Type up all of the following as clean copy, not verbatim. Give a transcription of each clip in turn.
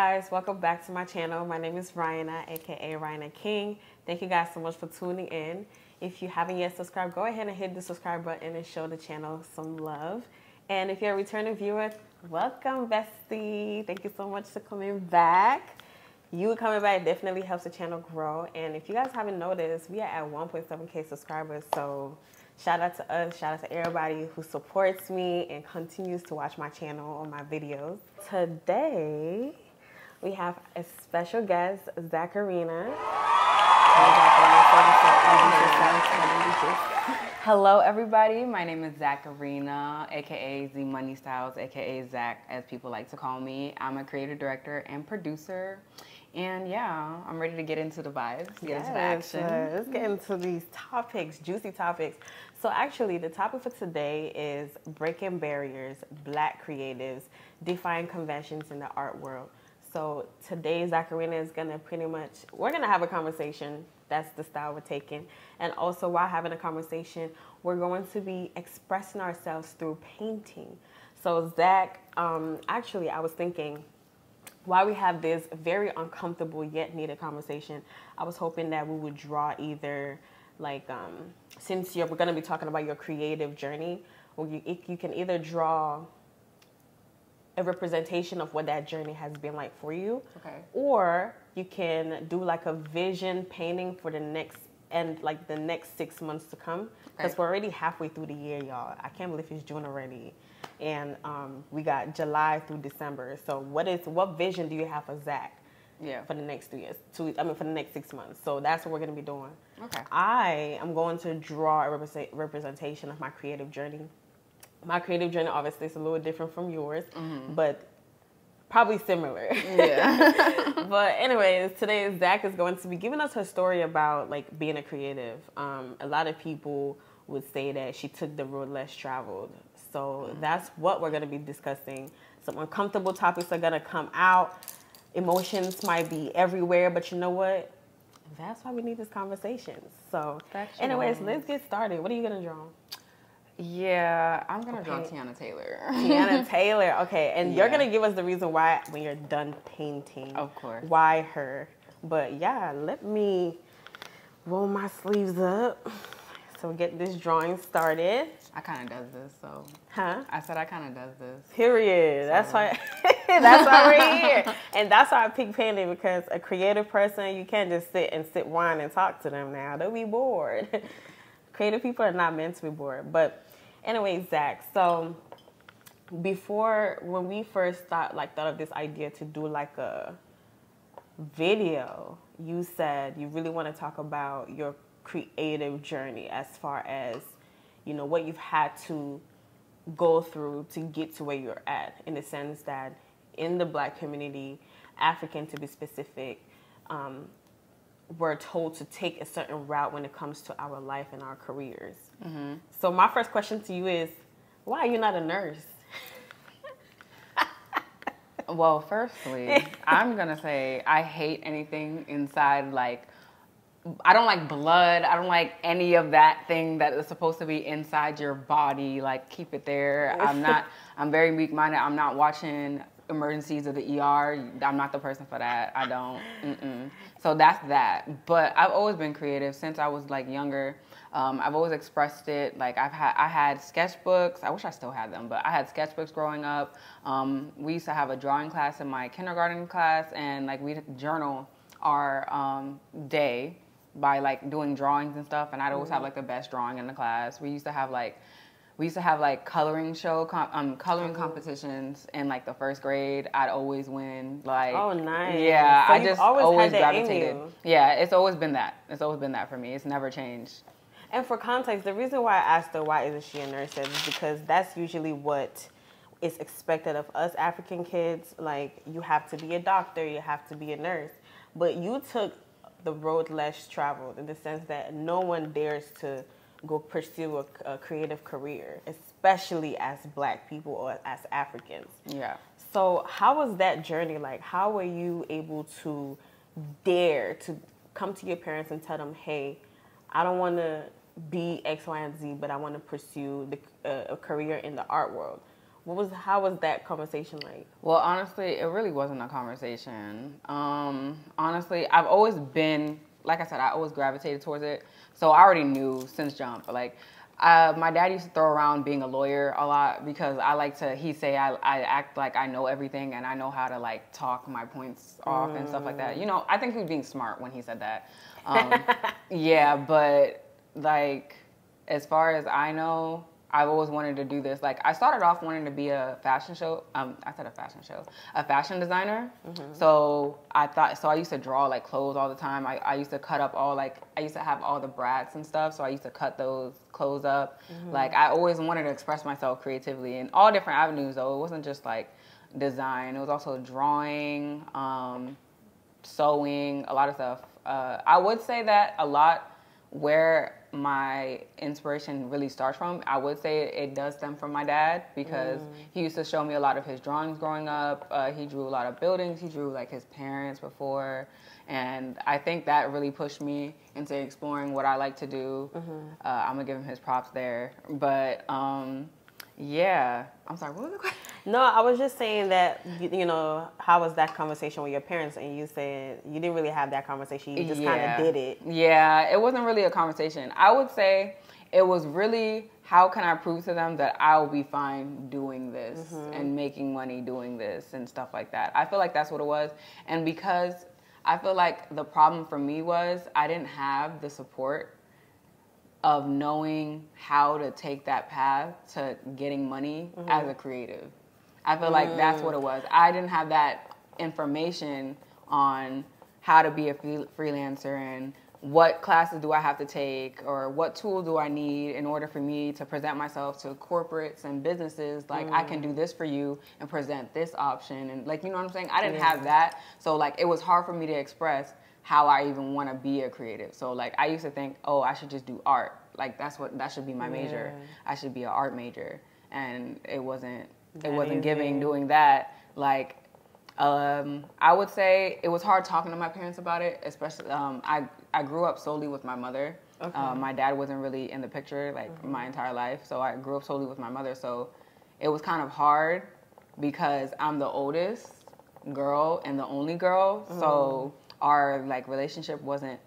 guys, welcome back to my channel. My name is Ryana, aka Ryana King. Thank you guys so much for tuning in. If you haven't yet subscribed, go ahead and hit the subscribe button and show the channel some love. And if you're a returning viewer, welcome, bestie. Thank you so much for coming back. You coming back definitely helps the channel grow. And if you guys haven't noticed, we are at 1.7K subscribers. So shout out to us, shout out to everybody who supports me and continues to watch my channel or my videos. Today, we have a special guest, Zacharina. Hello, everybody. My name is Zacharina, aka Z Money Styles, aka Zach, as people like to call me. I'm a creative director and producer. And yeah, I'm ready to get into the vibes, get into the action. Let's get into these topics, juicy topics. So actually, the topic for today is breaking barriers, Black creatives, defying conventions in the art world. So today, Zacharina is gonna we're gonna have a conversation. That's the style we're taking. And also, while having a conversation, we're going to be expressing ourselves through painting. So Zach, actually, I was thinking, while we have this very uncomfortable yet needed conversation, I was hoping that we would draw either, like, since we're going to be talking about your creative journey, or you can either draw a representation of what that journey has been like for you, okay, or you can do like a vision painting for the next 6 months to come, because we're already halfway through the year, y'all. I can't believe it's June already. And we got July through December. So what vision do you have for Zach? Yeah. For the next 2 years? For the next 6 months. So that's what we're going to be doing. Okay. I am going to draw a representation of my creative journey. My creative journey, obviously, is a little different from yours, but probably similar. Yeah. But anyways, today Zach is going to be giving us her story about like being a creative. A lot of people would say that she took the road less traveled. So that's what we're going to be discussing. Some uncomfortable topics are going to come out. Emotions might be everywhere, but you know what? That's why we need this conversation. So anyways, let's get started. What are you going to draw? Yeah, I'm going to draw Tiana Taylor. Tiana Taylor. Okay, and you're going to give us the reason why when you're done painting. Of course. Why her. But yeah, let me roll my sleeves up. So get this drawing started. I kind of does this, so. Huh? I said I kind of does this. Period. So. That's why we're here. And that's why I pick painting, because a creative person, you can't just sit whine and talk to them now. They'll be bored. Creative people are not meant to be bored. But anyway, Zach, so when we first thought of this idea to do like a video, you said you really want to talk about your creative journey as far as, you know, what you've had to go through to get to where you're at, in the sense that in the Black community, African to be specific, we're told to take a certain route when it comes to our life and our careers. Mm-hmm. So my first question to you is, why are you not a nurse? Well, firstly, I'm going to say I hate anything inside, like, I don't like blood. I don't like any of that thing that is supposed to be inside your body. Like, keep it there. I'm very weak-minded. I'm not watching emergencies of the ER. I'm not the person for that. I don't. So that's that. But I've always been creative since I was like younger. I've always expressed it. Like I had sketchbooks. I wish I still had them, but I had sketchbooks growing up. We used to have a drawing class in my kindergarten class, and like we journal our day by like doing drawings and stuff. And I'd always have like the best drawing in the class. We used to have like coloring coloring competitions in like the first grade. I'd always win. Like, oh, nice. Yeah, so I just always gravitated. Yeah, it's always been that. It's always been that for me. It's never changed. And for context, the reason why I asked her why isn't she a nurse is because that's usually what is expected of us African kids. Like, you have to be a doctor, you have to be a nurse. But you took the road less traveled, in the sense that no one dares to go pursue a creative career, especially as Black people or as Africans. Yeah. So how was that journey like? How were you able to dare to come to your parents and tell them, hey, I don't want to be X, Y, and Z, but I want to pursue a career in the art world? How was that conversation like? Well, honestly, it really wasn't a conversation. Honestly, I've always been, like I said, I always gravitated towards it. So I already knew since jump. Like, my dad used to throw around being a lawyer a lot because I like to, I act like I know everything and I know how to like talk my points off and stuff like that. You know, I think he was being smart when he said that. Yeah, but like, as far as I know, I've always wanted to do this. Like, I started off wanting to be a fashion designer. So I used to draw like clothes all the time. I used to cut up I used to have all the brats and stuff. So I used to cut those clothes up. Like, I always wanted to express myself creatively in all different avenues though. It wasn't just like design. It was also drawing, sewing, a lot of stuff. I would say that a lot where my inspiration really starts from, I would say it does stem from my dad because he used to show me a lot of his drawings growing up. He drew a lot of buildings. He drew like his parents before. And I think that really pushed me into exploring what I like to do. I'm going to give him his props there. But yeah, I'm sorry, what was the question? No, I was just saying that, you know, how was that conversation with your parents? And you said you didn't really have that conversation. You just kind of did it. Yeah, it wasn't really a conversation. I would say it was really, how can I prove to them that I'll be fine doing this and making money doing this and stuff like that. I feel like that's what it was. And because I feel like the problem for me was I didn't have the support of knowing how to take that path to getting money as a creative. I feel like that's what it was. I didn't have that information on how to be a freelancer and what classes do I have to take or what tools do I need in order for me to present myself to corporates and businesses. Like, I can do this for you and present this option. And like, you know what I'm saying? I didn't have that. So like, it was hard for me to express how I even want to be a creative. So like, I used to think, oh, I should just do art. Like, that should be my major. I should be an art major. And it wasn't giving doing that. Like, I would say it was hard talking to my parents about it, especially, I grew up solely with my mother. My dad wasn't really in the picture, like, my entire life. So I grew up solely with my mother. So it was kind of hard because I'm the oldest girl and the only girl. So our, like, relationship wasn't,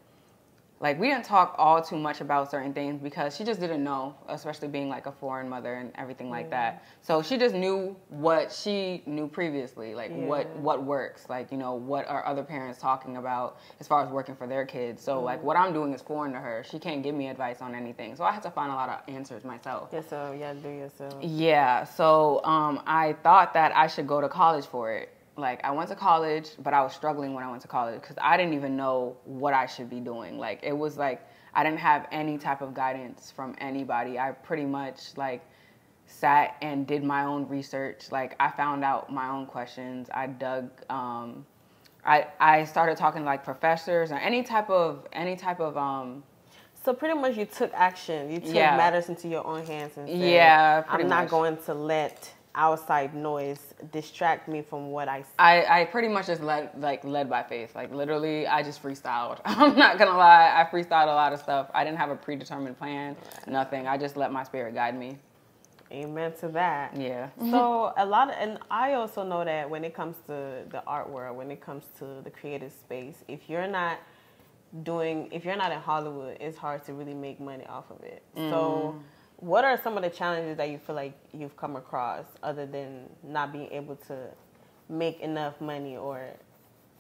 like, we didn't talk all too much about certain things because she just didn't know, especially being like a foreign mother and everything like that. So she just knew what she knew previously, like what works, like, you know, what are other parents talking about as far as working for their kids. So like, what I'm doing is foreign to her. She can't give me advice on anything. So I had to find a lot of answers myself. So you had to do yourself. Yeah. So I thought that I should go to college for it. Like, I went to college, but I was struggling when I went to college because I didn't even know what I should be doing. Like, it was like I didn't have any type of guidance from anybody. I pretty much, like, sat and did my own research. Like, I found out my own questions. I dug, I started talking to, like, professors or any type of. So pretty much you took action. You took matters into your own hands and said, I'm not going to let outside noise distract me from what I see. I pretty much just led by faith. Like, literally, I just freestyled. I'm not gonna lie, I freestyled a lot of stuff. I didn't have a predetermined plan, nothing. I just let my spirit guide me. Amen to that. Yeah. So and I also know that when it comes to the art world, when it comes to the creative space, if you're not in Hollywood, it's hard to really make money off of it. So what are some of the challenges that you feel like you've come across other than not being able to make enough money or,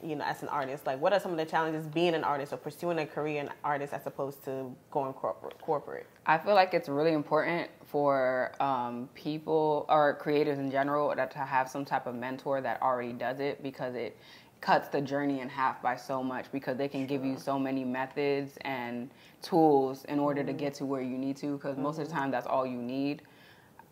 you know, as an artist? Like, what are some of the challenges being an artist or pursuing a career in artist as opposed to going corporate? I feel like it's really important for people or creatives in general to have some type of mentor that already does it because it cuts the journey in half by so much because they can give you so many methods and tools in order to get to where you need to because most of the time that's all you need.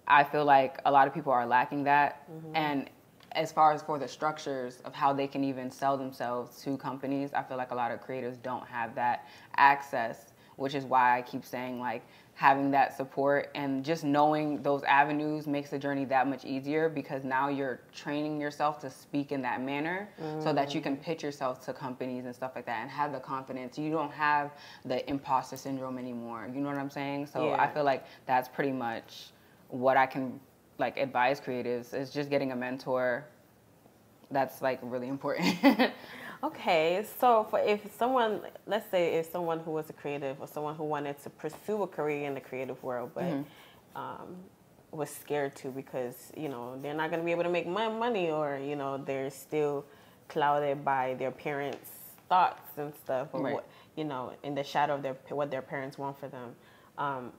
I feel like a lot of people are lacking that. And as far as for the structures of how they can even sell themselves to companies, I feel like a lot of creatives don't have that access, which is why I keep saying, like, having that support and just knowing those avenues makes the journey that much easier because now you're training yourself to speak in that manner so that you can pitch yourself to companies and stuff like that and have the confidence. You don't have the imposter syndrome anymore. You know what I'm saying? So I feel like that's pretty much what I can like advise creatives is just getting a mentor. That's like really important. Okay, so if someone, let's say if someone who was a creative or someone who wanted to pursue a career in the creative world, but was scared to because, you know, they're not going to be able to make money, or, you know, they're still clouded by their parents' thoughts and stuff, or right. what, you know, in the shadow of what their parents want for them.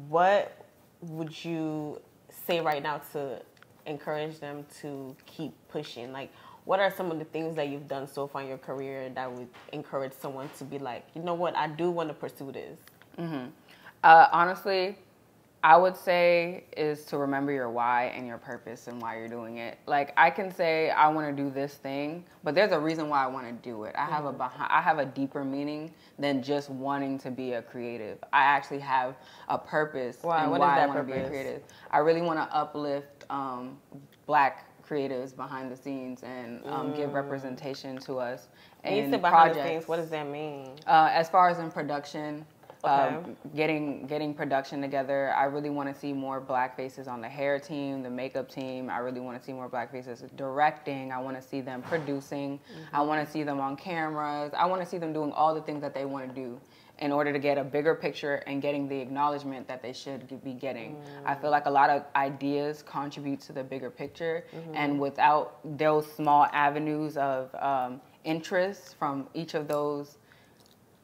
What would you say right now to encourage them to keep pushing? Like, what are some of the things that you've done so far in your career that would encourage someone to be like, you know what, I do want to pursue this? Honestly, I would say is to remember your why and your purpose and why you're doing it. Like, I can say I want to do this thing, but there's a reason why I want to do it. I have a deeper meaning than just wanting to be a creative. I actually have a purpose and why I want to be a creative. I really want to uplift Black creatives behind the scenes and give representation to us. And you said behind the scenes, what does that mean? As far as in production, okay. Getting production together. I really want to see more Black faces on the hair team, the makeup team. I really want to see more Black faces directing. I want to see them producing. I want to see them on cameras. I want to see them doing all the things that they want to do in order to get a bigger picture and getting the acknowledgement that they should be getting. I feel like a lot of ideas contribute to the bigger picture, and without those small avenues of interest from each of those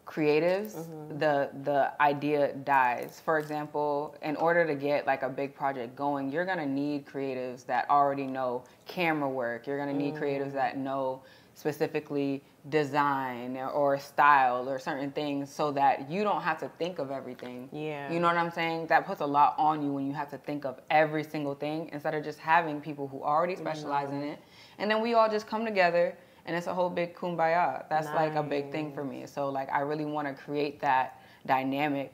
creatives, the idea dies. For example, in order to get like a big project going, you're gonna need creatives that already know camera work. You're gonna need creatives that know specifically design or style or certain things, so that you don't have to think of everything. Yeah. You know what I'm saying? That puts a lot on you when you have to think of every single thing instead of just having people who already specialize in it. And then we all just come together and it's a whole big kumbaya. That's like a big thing for me. So like I really want to create that dynamic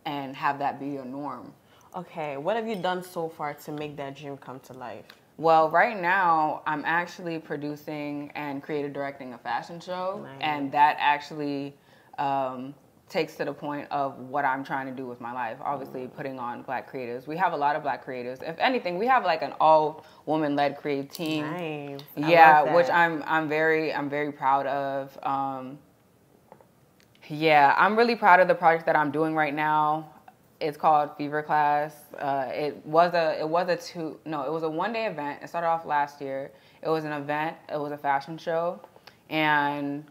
and have that be a norm. Okay, what have you done so far to make that dream come to life? Well, right now, I'm actually producing and creative directing a fashion show. Nice. And that actually takes to the point of what I'm trying to do with my life. Obviously, putting on Black creatives. We have a lot of Black creatives. If anything, we have like an all-woman-led creative team. Nice. Yeah, which I'm very proud of. Yeah, I'm really proud of the project that I'm doing right now. It's called Fever Class. It was a 1-day event. It started off last year. It was an event. It was a fashion show, and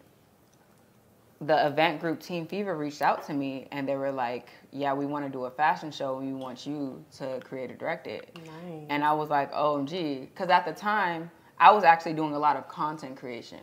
the event group Team Fever reached out to me, and they were like, "Yeah, we want to do a fashion show, and we want you to create and direct it." Nice. And I was like, "OMG," because at the time I was actually doing a lot of content creation.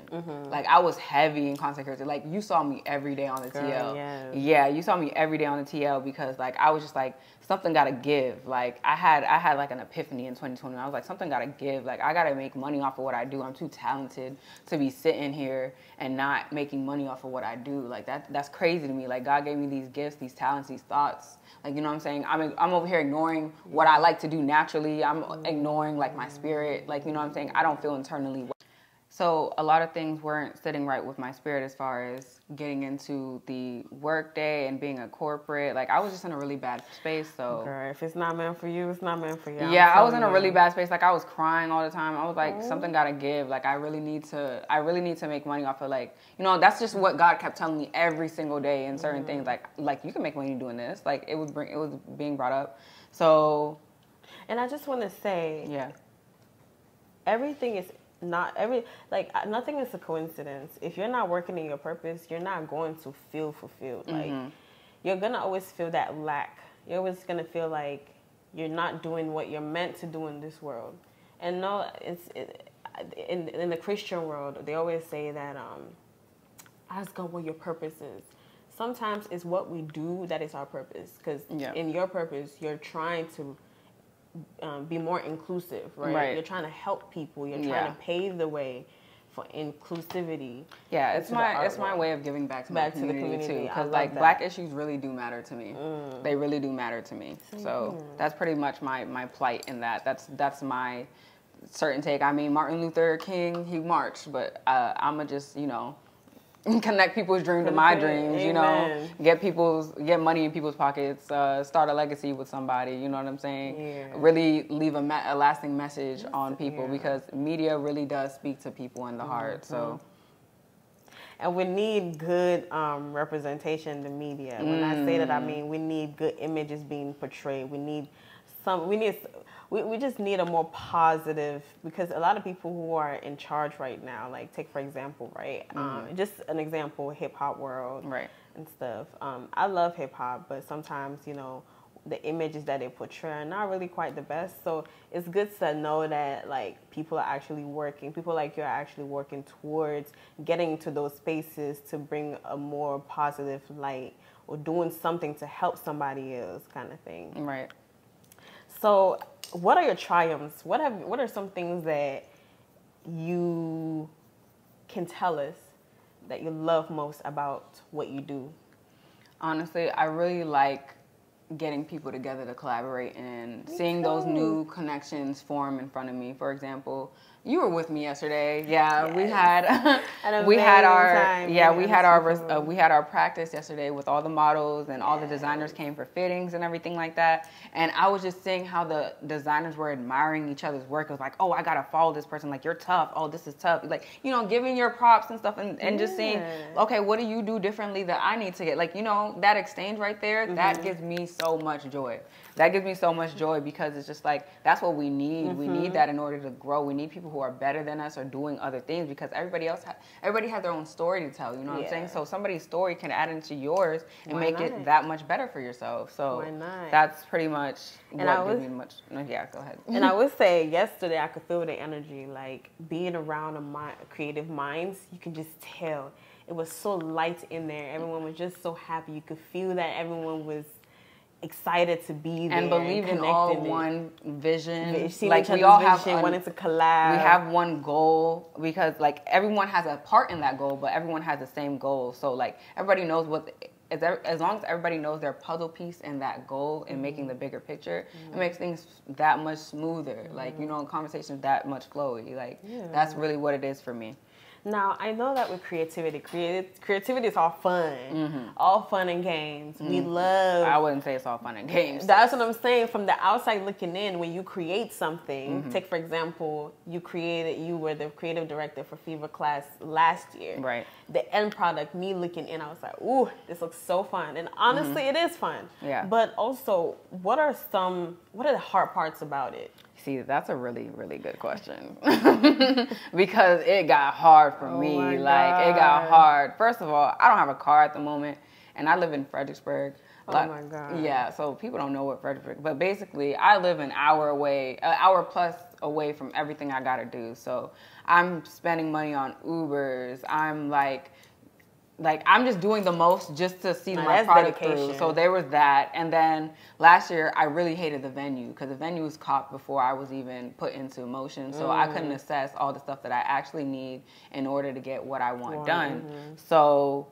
Like I was heavy in content creation. Like you saw me every day on the TL. Yes. Yeah, you saw me every day on the TL because like I was just like, something gotta give. Like I had like an epiphany in 2020. I was like, something gotta give. Like I gotta make money off of what I do. I'm too talented to be sitting here and not making money off of what I do. Like that's crazy to me. Like God gave me these gifts, these talents, these thoughts. Like, you know what I'm saying? I'm over here ignoring what I like to do naturally. I'm ignoring like my spirit. Like, you know what I'm saying? I don't feel internally. So a lot of things weren't sitting right with my spirit as far as getting into the work day and being a corporate. Like I was just in a really bad space. So girl, if it's not meant for you, it's not meant for you. Yeah, I was in a really bad space. Like I was crying all the time. I was like, something gotta give. Like I really need to make money off of like, you know, that's just what God kept telling me every single day in certain things. Like you can make money doing this. Like it was being brought up. So, and I just want to say, everything is nothing is a coincidence. If you're not working in your purpose, you're not going to feel fulfilled. Like you're gonna always feel that lack. You're always gonna feel like you're not doing what you're meant to do in this world. And no, in the Christian world, they always say that ask God what your purpose is. Sometimes it's what we do that is our purpose. Because in your purpose, you're trying to be more inclusive, right? You're trying to help people. You're trying to pave the way for inclusivity. Yeah, it's my way of giving back to the community too. Because like Black issues really do matter to me. They really do matter to me. So that's pretty much my plight in that. That's my certain take. I mean, Martin Luther King, he marched, but I'ma just, you know, connect people's dreams to my dreams, you know, get money in people's pockets, start a legacy with somebody, you know what I'm saying? Yeah. Really leave a lasting message on people, because media really does speak to people in the heart. So, and we need good representation in the media. When I say that, I mean we need good images being portrayed. We just need a more positive, because a lot of people who are in charge right now, like take for example, right? Just an example, hip hop world, right, and stuff. I love hip hop, but sometimes, you know, the images that they portray are not really quite the best. So it's good to know that like people are actually working, people like you are actually working towards getting to those spaces to bring a more positive light, or doing something to help somebody else, kind of thing. Right. So what are your triumphs? What are some things that you can tell us that you love most about what you do? Honestly, I really like getting people together to collaborate and seeing those new connections form in front of me. For example, you were with me yesterday. Yeah, yes. we had our practice yesterday with all the models, and all the designers came for fittings and everything like that. And I was just seeing how the designers were admiring each other's work. It was like, oh, I gotta follow this person. Like, you're tough. Oh, this is tough. Like, you know, giving your props and stuff, and just seeing, okay, what do you do differently that I need to get? Like, you know, that exchange right there, that gives me so much joy. That gives me so much joy, because it's just like, that's what we need. We need that in order to grow. We need people who are better than us or doing other things, because everybody has their own story to tell, you know what I'm saying? So somebody's story can add into yours and make it that much better for yourself. So that's pretty much what gives me much. Yeah, go ahead. And I would say yesterday I could feel the energy, like being around creative minds, you can just tell. It was so light in there. Everyone was just so happy. You could feel that everyone was excited to be there and believe in all one vision. Like we all have wanted to collab. We have one goal, because like everyone has a part in that goal, but everyone has the same goal. So like everybody knows as long as everybody knows their puzzle piece in that goal and making the bigger picture, it makes things that much smoother. Like, you know, conversations that much flowy. Like that's really what it is for me. Now, I know that with creativity is all fun. All fun and games. We love... I wouldn't say it's all fun and games. That's what I'm saying. From the outside looking in, when you create something, take for example, you were the creative director for Fever Class last year. Right. The end product, me looking in, I was like, ooh, this looks so fun. And honestly, it is fun. Yeah. But also, what are the hard parts about it? See, that's a really, really good question. Because it got hard for me. Like, it got hard. First of all, I don't have a car at the moment, and I live in Fredericksburg. Oh my God. Yeah, so people don't know what Fredericksburg, but basically I live an hour plus away from everything I gotta do. So I'm spending money on Ubers. I'm I'm just doing the most just to see my product through. So there was that. And then last year, I really hated the venue, because the venue was caught before I was even put into motion. So I couldn't assess all the stuff that I actually need in order to get what I want done. So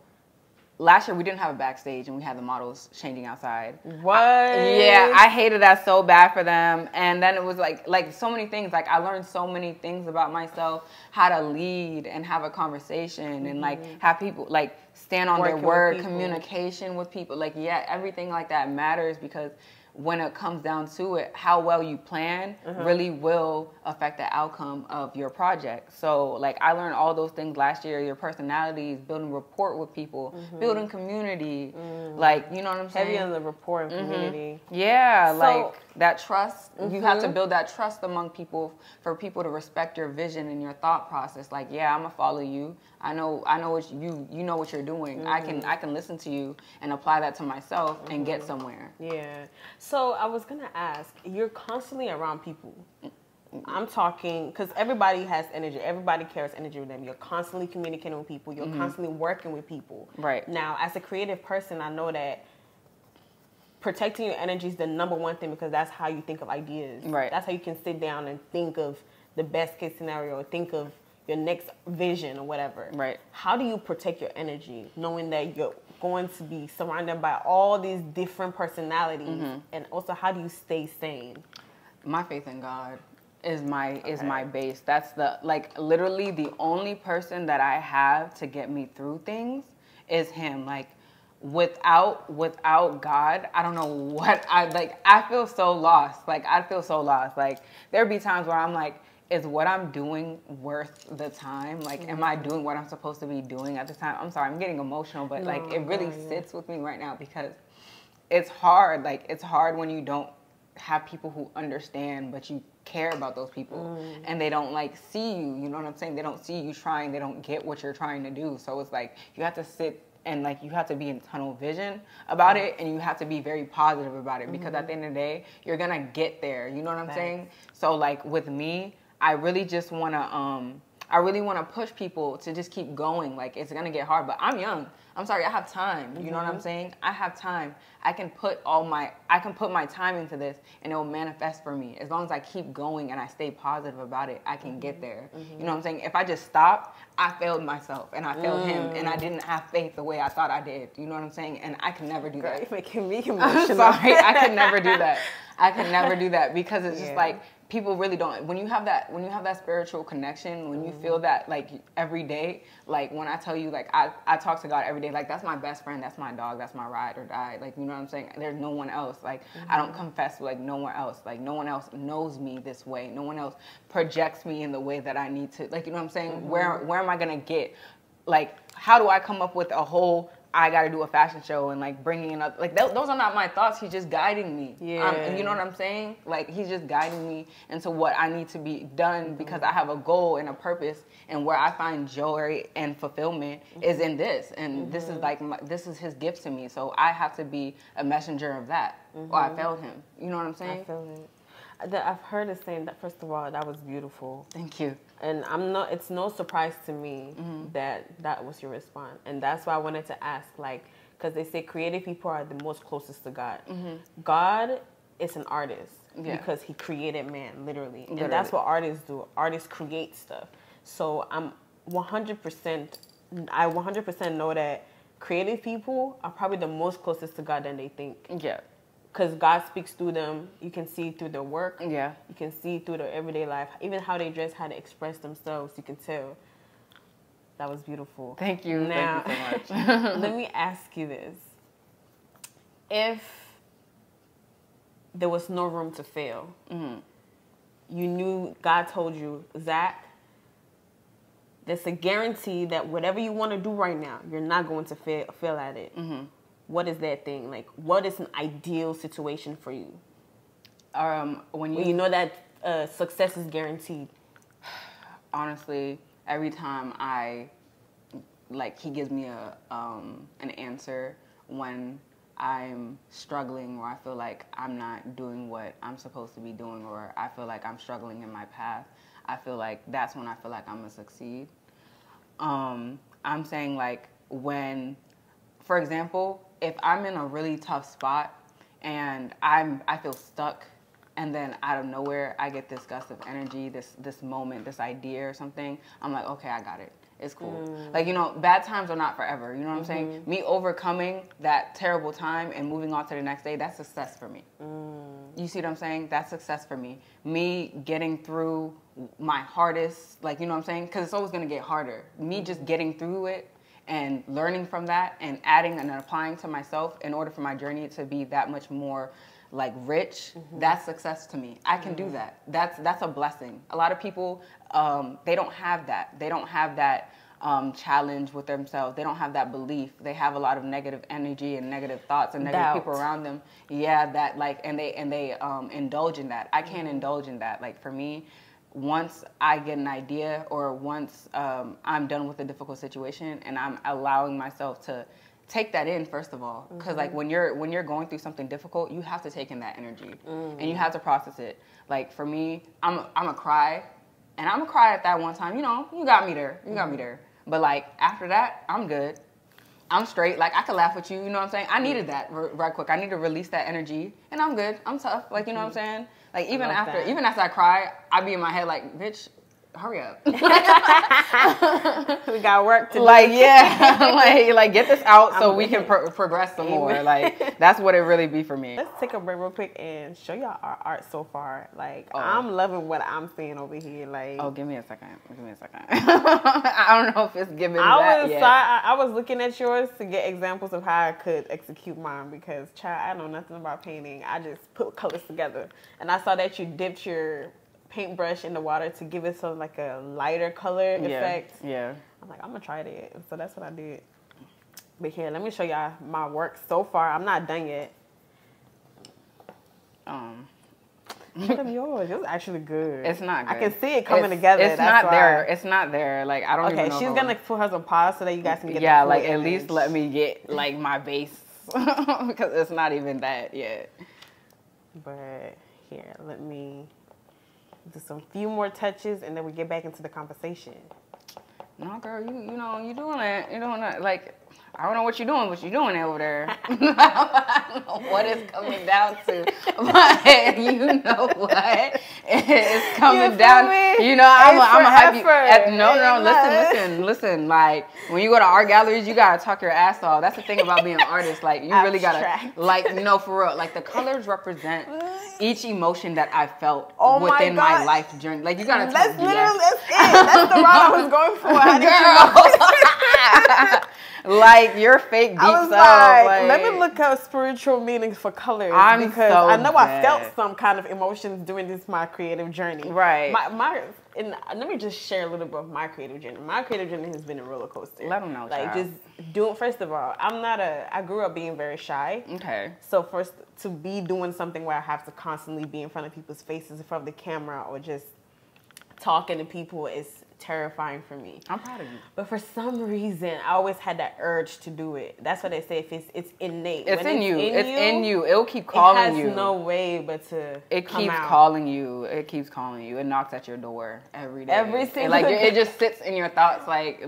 last year, we didn't have a backstage, and we had the models changing outside. What? I hated that so bad for them. And then it was like so many things. Like, I learned so many things about myself, how to lead and have a conversation, and like have people like stand on their word, communication with people. Like, everything like that matters, because when it comes down to it, how well you plan really will affect the outcome of your project. So, like, I learned all those things last year. Your personalities, building rapport with people, building community. Like, you know what I'm saying? Heavy on the rapport and community. Yeah, so, like, that trust. You have to build that trust among people for people to respect your vision and your thought process. Like, I'm going to follow you. I know what you know what you're doing. I can listen to you and apply that to myself and get somewhere. Yeah. So I was gonna ask, you're constantly around people. I'm talking, because everybody has energy. Everybody carries energy with them. You're constantly communicating with people. You're constantly working with people. Right. Now, as a creative person, I know that protecting your energy is the number one thing, because that's how you think of ideas. Right. That's how you can sit down and think of the best case scenario, or think of your next vision or whatever. Right. How do you protect your energy, knowing that you're going to be surrounded by all these different personalities, and also how do you stay sane? My faith in God. is my base. That's the, like, literally the only person that I have to get me through things is him. Like, without God, I don't know what I feel so lost. Like, I feel so lost. Like, there'd be times where I'm like, is what I'm doing worth the time? Like, am I doing what I'm supposed to be doing at the time? I'm sorry, I'm getting emotional, but like, it really sits with me right now because it's hard. Like, it's hard when you don't have people who understand, but you care about those people and they don't like see you. You know what I'm saying? They don't see you trying. They don't get what you're trying to do. So it's like, you have to sit and like, you have to be in tunnel vision about it, and you have to be very positive about it because at the end of the day, you're going to get there. You know what I'm saying? So like with me, I really just want to, push people to just keep going. Like, it's going to get hard, but I'm young. I'm sorry, I have time. You know what I'm saying? I have time. I can put my time into this and it will manifest for me. As long as I keep going and I stay positive about it, I can get there. You know what I'm saying? If I just stopped, I failed myself and I failed him and I didn't have faith the way I thought I did. You know what I'm saying? And I can never do that. You're making me emotional. I'm sorry, I can never do that. I can never do that because it's just like, people really don't. When you have that spiritual connection, when you feel that like every day, like when I tell you, like I talk to God every day, like that's my best friend, that's my dog, that's my ride or die. Like, you know what I'm saying? There's no one else. Like I don't confess with like no one else. Like no one else knows me this way. No one else projects me in the way that I need to. Like, you know what I'm saying? Where am I gonna get? Like, how do I come up with a whole, I got to do a fashion show and like bringing in like those are not my thoughts. He's just guiding me. And you know what I'm saying? Like, he's just guiding me into what I need to be done because I have a goal and a purpose, and where I find joy and fulfillment is in this. And this is like this is his gift to me. So I have to be a messenger of that. Or I failed him. You know what I'm saying? I feel it. I've heard it saying that, first of all, that was beautiful. Thank you. And it's no surprise to me that was your response. And that's why I wanted to ask, like, because they say creative people are the most closest to God. God is an artist because he created man, literally. And that's what artists do. Artists create stuff. So I 100% know that creative people are probably the most closest to God than they think. Yeah. Because God speaks through them. You can see through their work. Yeah. You can see through their everyday life. Even how they dress, how they express themselves. You can tell. That was beautiful. Thank you. Now, Thank you so much. let me ask you this. If there was no room to fail, you knew, God told you, Zach, there's a guarantee that whatever you want to do right now, you're not going to fail at it. What is that thing? Like, what is an ideal situation for you? When you know that success is guaranteed. Honestly, every time he gives me an answer when I'm struggling, or I feel like I'm not doing what I'm supposed to be doing, or I feel like I'm struggling in my path, I feel like that's when I feel like I'm gonna succeed. I'm saying, like, when, for example, if I'm in a really tough spot and I feel stuck, and then out of nowhere I get this gust of energy, this moment, this idea or something, I'm like, okay, I got it. It's cool. Like, you know, bad times are not forever. You know what I'm saying? Me overcoming that terrible time and moving on to the next day, that's success for me. You see what I'm saying? That's success for me. Me getting through my hardest, like, you know what I'm saying? Because it's always going to get harder. Me just getting through it and learning from that and adding and applying to myself in order for my journey to be that much more like rich, that's success to me. I can do that. That's a blessing. A lot of people, they don't have that. They don't have that challenge with themselves. They don't have that belief. They have a lot of negative energy and negative thoughts and negative people around them. Yeah, that like, and they indulge in that. I can't indulge in that. Like, for me, once I get an idea, or once I'm done with a difficult situation and I'm allowing myself to take that in, first of all, because like when you're going through something difficult, you have to take in that energy and you have to process it. Like, for me, I'm a cry, and I'm gonna cry at that one time. You know, you got me there. You got me there. But like, after that, I'm good. I'm straight. Like, I could laugh with you. You know what I'm saying? I needed that right quick. I need to release that energy, and I'm good. I'm tough. Like, you know what I'm saying? Like, even after I cry, I be in my head like, bitch, hurry up. We got work to do. Like, yeah, like get this out so we can progress some more. Like, that's what it really be for me. Let's take a break real quick and show y'all our art so far. Like, I'm loving what I'm seeing over here. Like, oh, give me a second. I don't know if it's giving that yet. I was looking at yours to get examples of how I could execute mine because, child, I know nothing about painting. I just put colors together. And I saw that you dipped your paintbrush in the water to give it some like a lighter color effect. Yeah. I'm like, I'm gonna try that. So that's what I did. But here, let me show y'all my work so far. I'm not done yet. Look at yours. It's actually good. It's not good. I can see it coming together. It's that's not there. It's not there. Like, I don't even know. Okay, she's gonna put her some pause so that you guys can get yeah, the like full at image. least let me get like my base because it's not even that yet. But here, let me do some few more touches and then we get back into the conversation. No, girl, you know, you doing it. You're doing it. Like, I don't know what you're doing, but you're doing it over there. I don't know what it's coming down to, but you know what? It's coming down. You know, I'm gonna have you. No, listen. Like, when you go to art galleries, you gotta talk your ass off. That's the thing about being an artist. Like, you really gotta, like, no, for real. Like, the colors represent each emotion that I felt within my life journey. Like, you gotta talk. That's it. That's the route I was going for. Like, your fake deep self. Like, let me look up spiritual meanings for colors because I know I felt some kind of emotions during my creative journey. Right. And let me just share a little bit of my creative journey. My creative journey has been a roller coaster. Let them know, like, just doing. First of all, I grew up being very shy. Okay. So first, to be doing something where I have to constantly be in front of people's faces, in front of the camera, or just talking to people is terrifying for me. I'm proud of you. But for some reason, I always had that urge to do it. That's what they say. If it's innate. It's in you. It's in you. It'll keep calling you. It has no way but to It come keeps out. calling you. It keeps calling you. It knocks at your door every day. Every single like day. It just sits in your thoughts. Like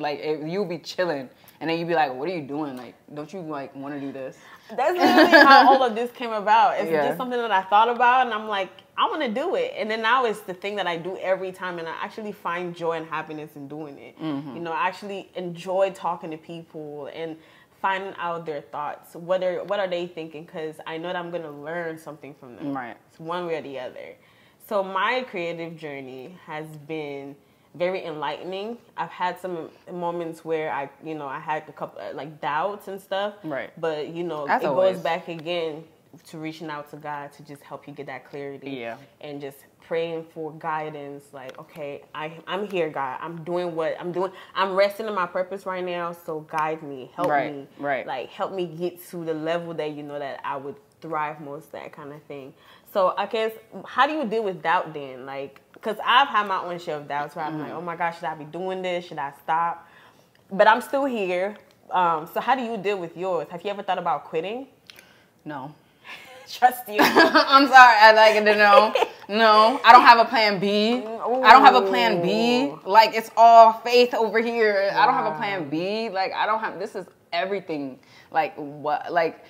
you'll be chilling, and then you'll be like, "What are you doing? Like, don't you like want to do this?" That's literally how all of this came about. It's just something that I thought about, and I'm like, I want to do it. And then now it's the thing that I do every time, and I actually find joy and happiness in doing it. Mm-hmm. You know, I actually enjoy talking to people and finding out their thoughts. What are they thinking? Because I know that I'm going to learn something from them. Right. It's one way or the other. So my creative journey has been very enlightening. I've had some moments where I had a couple like doubts and stuff. Right. But it goes back again to reaching out to God to just help you get that clarity. Yeah. And just praying for guidance. Like, okay, I'm here, God. I'm doing what I'm doing. I'm resting in my purpose right now. So guide me, help me. Right. Like, help me get to the level that that I would thrive most, that kind of thing. So I guess, how do you deal with doubt then? Like, because I've had my own share of doubts where I'm like, oh my gosh, should I be doing this? Should I stop? But I'm still here. So how do you deal with yours? Have you ever thought about quitting? No. Trust you. I'm sorry. I like it to know. No, I don't have a plan B. Ooh. I don't have a plan B. Like, it's all faith over here. Wow. I don't have a plan B. Like, I don't have, this is everything. Like, what, like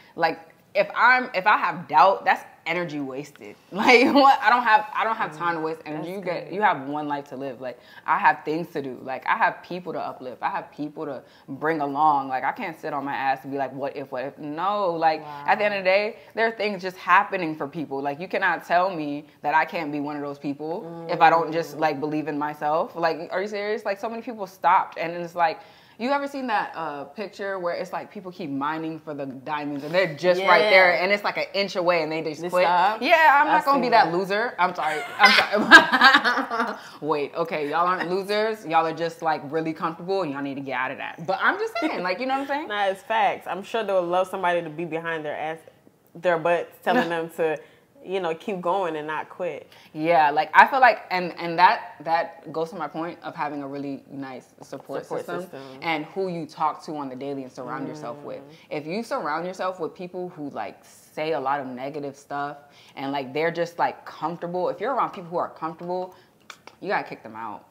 if I have doubt, that's energy wasted. Like, what? I don't have time to waste energy. You have one life to live. Like, I have things to do. Like, I have people to uplift. I have people to bring along. Like, I can't sit on my ass and be like, what if? No, like, at the end of the day, there are things just happening for people. Like, you cannot tell me that I can't be one of those people if I don't just, like, believe in myself. Like, are you serious? Like, so many people stopped, and it's like, you ever seen that picture where it's like people keep mining for the diamonds and they're just right there and it's like an inch away and they just quit? Yeah, I'm not going to be that loser. I'm sorry. Wait, okay, y'all aren't losers. Y'all are just like really comfortable and y'all need to get out of that. But I'm just saying, like, you know what I'm saying? Nah, it's facts. I'm sure they would love somebody to be behind their butts telling them to, keep going and not quit. Yeah, like, I feel like, and that goes to my point of having a really nice support system and who you talk to on the daily and surround yourself with. If you surround yourself with people who, like, say a lot of negative stuff and, like, they're just, like, comfortable, if you're around people who are comfortable, you gotta kick them out.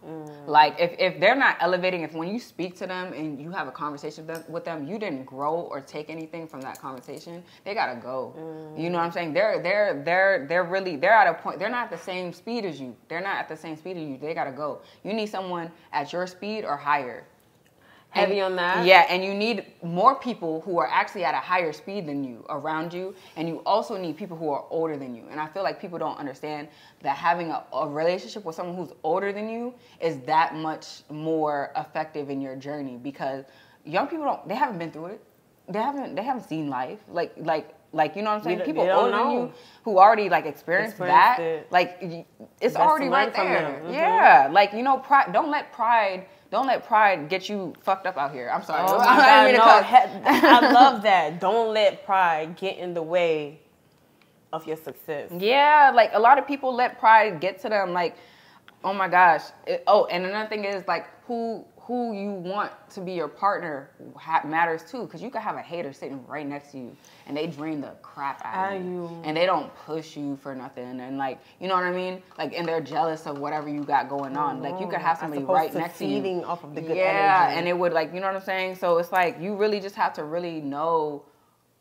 Like if they're not elevating, if when you speak to them and you have a conversation with them, you didn't grow or take anything from that conversation, they gotta go. You know what I'm saying? They're at a point. They're not at the same speed as you. They're not at the same speed as you. They gotta go. You need someone at your speed or higher. Heavy on that? Yeah, and you need more people who are actually at a higher speed than you around you, and you also need people who are older than you. And I feel like people don't understand that having a relationship with someone who's older than you is that much more effective in your journey, because young people they haven't been through it. They haven't seen life. Like you know what I'm saying? People older than you who already like experienced that, like it's already right there. Yeah, like you know, pride. Don't let pride get you fucked up out here. I'm sorry. Oh my God, I love that. Don't let pride get in the way of your success. Yeah, like a lot of people let pride get to them. Like, oh my gosh. And another thing is like who you want to be your partner matters too, because you could have a hater sitting right next to you and they drain the crap out of you and they don't push you for nothing, and like, you know what I mean, like, and they're jealous of whatever you got going on. Like you could have somebody right next to you feeding off of the good energy, and it would, like, you know what I'm saying. So it's like you really just have to really know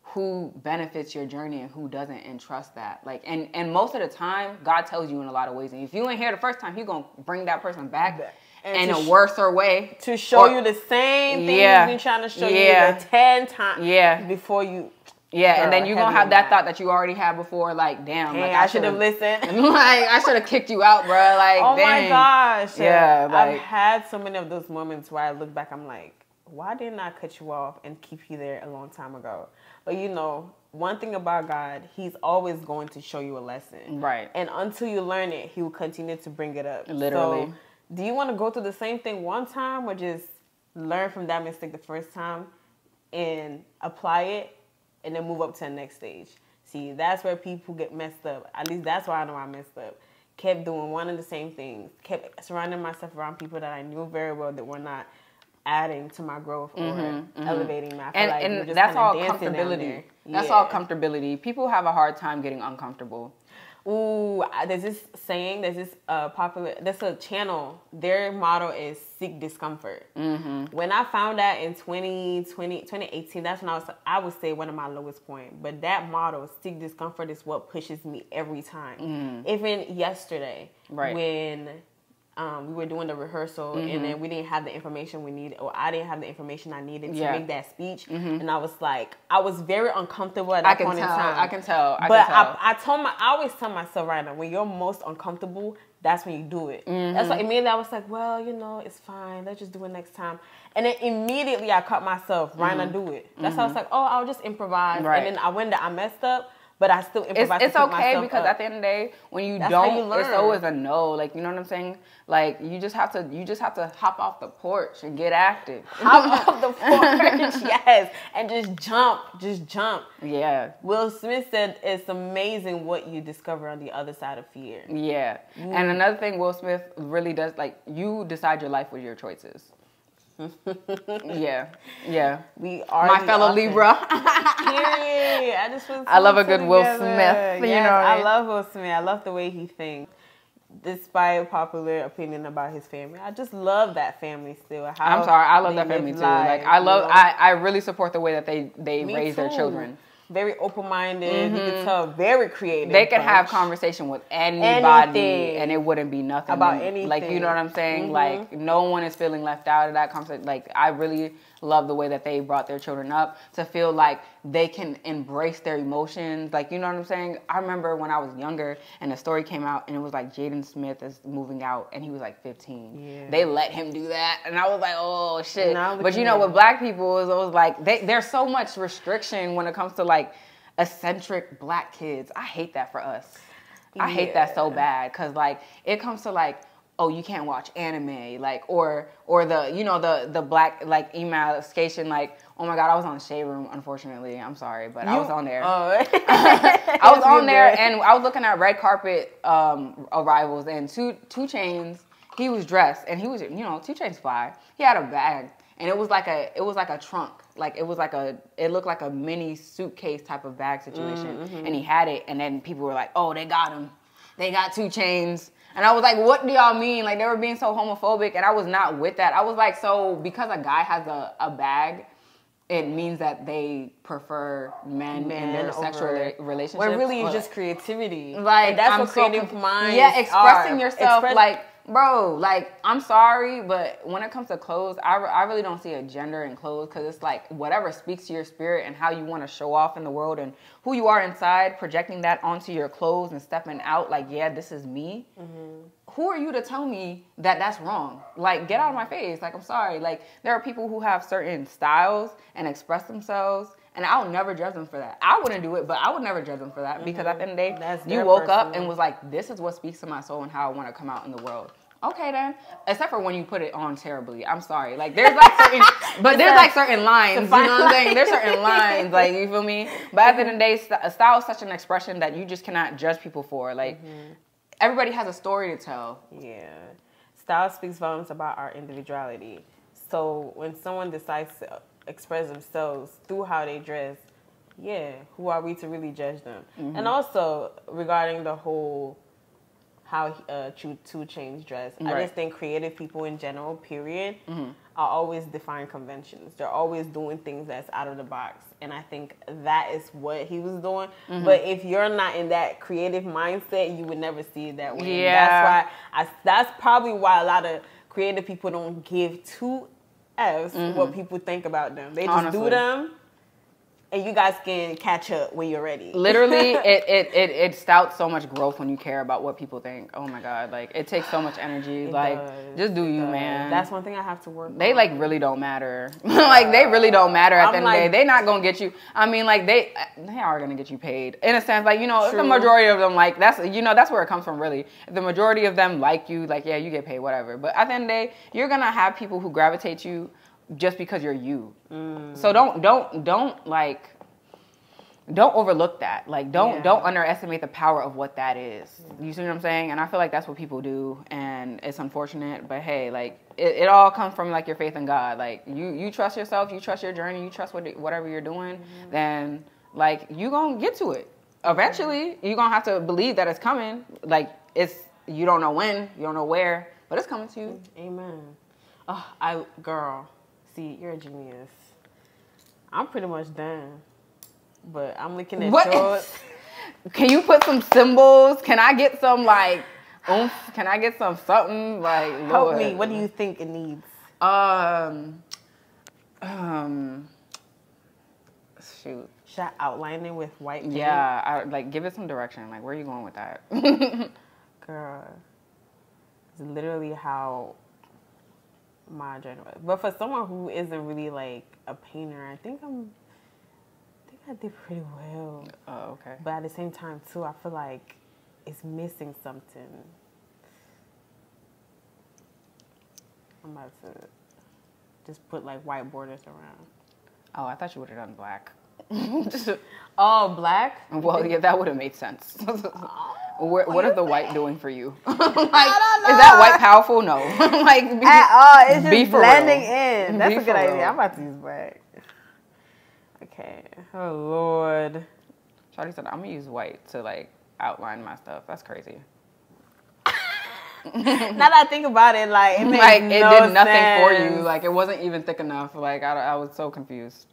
who benefits your journey and who doesn't, and trust that. Like, and most of the time God tells you in a lot of ways, and if you ain't here the first time, He's gonna bring that person back in a worse way to show you the same thing he's been trying to show you like 10 times before you. Yeah, and then you're going to have that thought that you already had before, like, damn. Hey, like, I should have listened. Like, I should have kicked you out, bro. Like, oh, dang. my gosh. Yeah, like, I've had so many of those moments where I look back, I'm like, why didn't I cut you off and keep you there a long time ago? But, you know, one thing about God, He's always going to show you a lesson. Right. And until you learn it, He will continue to bring it up. Literally. So, do you want to go through the same thing one time, or just learn from that mistake the first time and apply it and then move up to the next stage? See, that's where people get messed up. At least that's why I know I messed up. Kept doing one and the same things. Kept surrounding myself around people that I knew very well that were not adding to my growth or elevating me. I feel like and that's all comfortability. That's all comfortability. People have a hard time getting uncomfortable. Ooh, there's this saying, there's a channel, their motto is seek discomfort. When I found that in 2018, that's when I would say one of my lowest points. But that motto, seek discomfort, is what pushes me every time. Even yesterday, when we were doing the rehearsal and then we didn't have the information we needed, or I didn't have the information I needed to make that speech. And I was like, I was very uncomfortable at that point in time. I can tell. I always tell myself right now, when you're most uncomfortable, that's when you do it. That's why immediately I was like, well, you know, it's fine. Let's just do it next time. And then immediately I caught myself trying to do it. That's why I was like, oh, I'll just improvise. And then I messed up. But I still improvise. It's okay, because at the end of the day, when you don't, it's always a no. Like, you know what I'm saying? Like, you just have to hop off the porch and get active. Hop off the porch, yes, and just jump. Yeah. Will Smith said it's amazing what you discover on the other side of fear. Yeah. And another thing Will Smith really does, like, you decide your life with your choices. Yeah. We are my fellow Libra. Period. I love a good Will Smith. You know, I love Will Smith. I love the way he thinks, despite popular opinion about his family. I just love that family still. I'm sorry, I love that family too. Like, I really support the way that they raise their children. Very open-minded. You can tell, very creative. They could have conversation with anybody, and it wouldn't be nothing about anything. Like, you know what I'm saying? Like, no one is feeling left out of that conversation. Like, I really love the way that they brought their children up to feel like they can embrace their emotions. Like, you know what I'm saying? I remember when I was younger and the story came out and it was like Jaden Smith is moving out and he was like 15. Yeah. They let him do that. And I was like, oh shit. But you know, with black people, it was like, there's so much restriction when it comes to like eccentric black kids. I hate that for us. I hate that so bad. Cause like, it comes to like, oh, you can't watch anime, like, or the, you know, the black, like, emailcation, like, oh my God, I was on the Shade Room, unfortunately. I'm sorry, but I was on there. I was on there, and I was looking at red carpet arrivals, and Two Chainz, he was dressed, and he was, you know, 2 Chainz fly. He had a bag, and it was like a trunk. Like, it looked like a mini suitcase type of bag situation, and he had it, and then people were like, oh, they got him. they got 2 chains. And I was like, what do y'all mean? Like, they were being so homophobic, and I was not with that. I was like, so because a guy has a bag, it means that they prefer men in their sexual relationships. Well, really, it's just creativity. Like, and that's what creative minds expressing yourself. Like, bro, like, I'm sorry, but when it comes to clothes, I really don't see a gender in clothes, because it's like whatever speaks to your spirit and how you want to show off in the world and who you are inside, projecting that onto your clothes and stepping out like, yeah, this is me. Mm-hmm. Who are you to tell me that that's wrong? Like, get out of my face. Like, I'm sorry. Like, there are people who have certain styles and express themselves, and I'll never judge them for that. I wouldn't do it, but I would never judge them for that, because at the end of the day, you woke up and was like, this is what speaks to my soul and how I want to come out in the world. Okay, then. Except for when you put it on terribly. I'm sorry. Like, there's like certain, but there's like certain lines, you know what I'm saying? There's certain lines, like, you feel me? But at the end of the day, style is such an expression that you just cannot judge people for. Like, everybody has a story to tell. Yeah. Style speaks volumes about our individuality. So when someone decides to express themselves through how they dress, yeah, who are we to really judge them? Mm-hmm. And also, regarding the whole how 2 Chainz dress, right. I just think creative people in general, period, are always defying conventions. They're always doing things that's out of the box. And I think that is what he was doing. Mm-hmm. But if you're not in that creative mindset, you would never see it that way. Yeah. That's probably why a lot of creative people don't give 2 F's what people think about them. They just do them, and you guys can catch up when you're ready. Literally, it stouts so much growth when you care about what people think. Oh my God, like, it takes so much energy. Just do you, man. That's one thing I have to work on. They like really don't matter. Like, they really don't matter at the end of the day. They're not gonna get you. I mean, like, they are gonna get you paid in a sense. Like, you know, if the majority of them, like, that's where it comes from. Really, if the majority of them like you, like, yeah, you get paid, whatever. But at the end of the day, you're gonna have people who gravitate to you just because you're you. So don't overlook that. Like, don't underestimate the power of what that is. You see what I'm saying? And I feel like that's what people do, and it's unfortunate, but hey, like, it all comes from, like, your faith in God. Like, you trust yourself, you trust your journey, you trust whatever you're doing, then, like, you gonna get to it. Eventually, you're gonna have to believe that it's coming. Like, you don't know when, you don't know where, but it's coming to you. Amen. Oh, girl. See, you're a genius. I'm pretty much done. But I'm looking at yours. Can you put some symbols? Can I get some, like, oomph? Can I get something? Like, help me. What do you think it needs? Shoot. Should I outline it with white paint? Yeah, like, give it some direction. Like, where are you going with that? Girl. It's literally how my journey was. But for someone who isn't really, like, a painter, I think I did pretty well. Oh, okay. But at the same time, too, I feel like it's missing something. I'm about to just put, like, white borders around. Oh, I thought you would have done black. Oh, black? Well, yeah, that would have made sense. What is the white doing for you? Like, is that white powerful? No. Like, at all. It's just blending in. That's a good idea. I'm about to use black. Okay. Oh, Lord. Shawty said, I'm going to use white to, like, outline my stuff. That's crazy. Now that I think about it, like, it makes like, it did nothing sense for you. Like, it wasn't even thick enough. Like, I was so confused.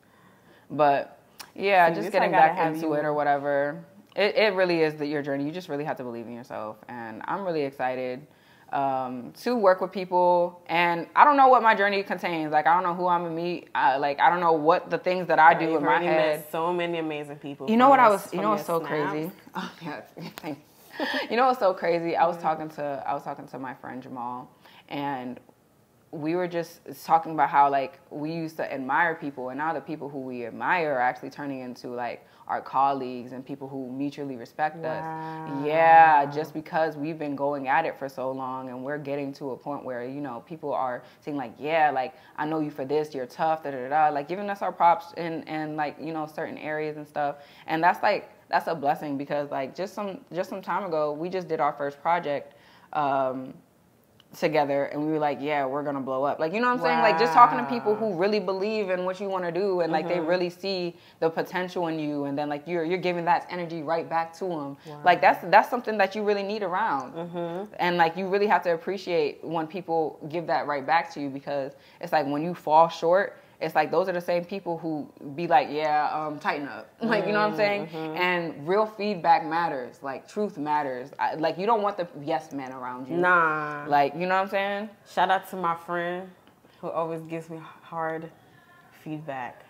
But, yeah, just getting back into it or whatever. It really is your journey. You just really have to believe in yourself. And I'm really excited to work with people. And I don't know what my journey contains. Like, I don't know who I'm going to meet. I don't know what the things that I do in my head. Met so many amazing people. You know what's so crazy? Oh, yeah, thanks. You know what's so crazy? I was talking to my friend Jamal, and we were just talking about how, like, we used to admire people, and now the people who we admire are actually turning into, like, our colleagues and people who mutually respect us. Yeah, just because we've been going at it for so long, and we're getting to a point where, you know, people are saying, like, yeah, like, I know you for this, you're tough, da-da-da-da, like, giving us our props in like, you know, certain areas and stuff. And that's a blessing, because, like, just some time ago, we just did our first project together and we were like, yeah, we're gonna blow up. Like, you know what I'm saying? Like, just talking to people who really believe in what you want to do, and like they really see the potential in you, and then like you're giving that energy right back to them. Like that's something that you really need around. And like you really have to appreciate when people give that right back to you, because it's like when you fall short, it's like those are the same people who be like, yeah, tighten up. Like, you know what I'm saying? And real feedback matters. Like, truth matters. Like, you don't want the yes men around you. Nah. Like, you know what I'm saying? Shout out to my friend who always gives me hard feedback.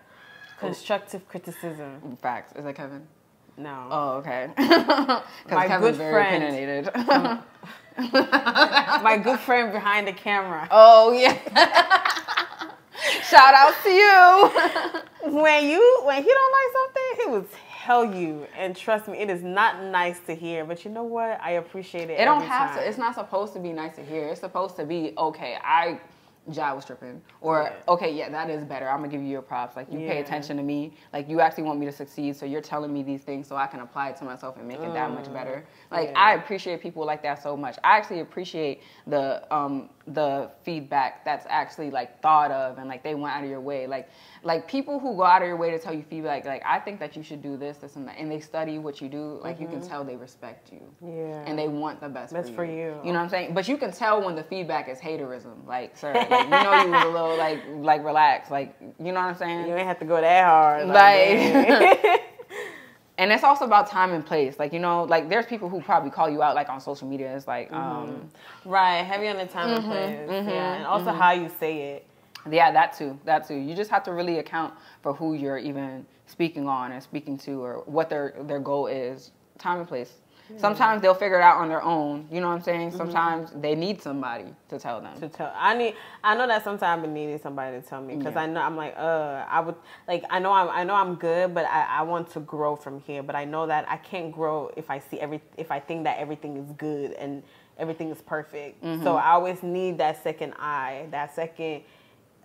Constructive criticism. Facts. Is that Kevin? No. Oh, okay. Because Kevin's very opinionated. My good friend behind the camera. Oh, yeah. Shout out to you. When he don't like something, he will tell you, and trust me, it is not nice to hear. But you know what? I appreciate it. It don't have to. It's not supposed to be nice to hear. It's supposed to be okay. Jai was tripping, or okay, yeah, that is better. I'm gonna give you your props. Like, you pay attention to me. Like, you actually want me to succeed, so you're telling me these things so I can apply it to myself and make it that much better. Like, I appreciate people like that so much. I actually appreciate the feedback that's actually like thought of, and like they went out of your way. Like people who go out of your way to tell you feedback. Like, I think that you should do this, this, and that, and they study what you do. Like, you can tell they respect you. Yeah. And they want the best for you. You know what I'm saying? But you can tell when the feedback is haterism. Like, sir, like, you know, you was a little like relaxed. Like, you know what I'm saying? You ain't have to go that hard. Like and it's also about time and place. Like, you know, like there's people who probably call you out like on social media. It's like, right, heavy on the time and place. Yeah, and also how you say it. Yeah, that too. You just have to really account for who you're even speaking on and speaking to, or what their goal is. Time and place. Sometimes they'll figure it out on their own. You know what I'm saying? Sometimes they need somebody to tell them. I know that sometimes I've been needing somebody to tell me, because I know I'm like, I would like, I know I'm good, but I want to grow from here. But I know that I can't grow if I think that everything is good and everything is perfect. So I always need that second eye, that second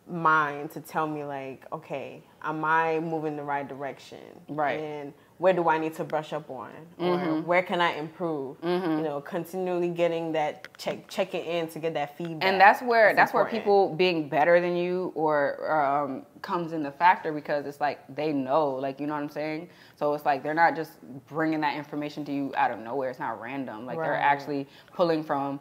mind to tell me like, okay, am I moving the right direction? Right. And where do I need to brush up on? Or where can I improve? You know, continually getting that checking in to get that feedback. And that's where people being better than you or comes in the factor, because it's like they know, like, you know what I'm saying? So it's like they're not just bringing that information to you out of nowhere. It's not random. Like, they're actually pulling from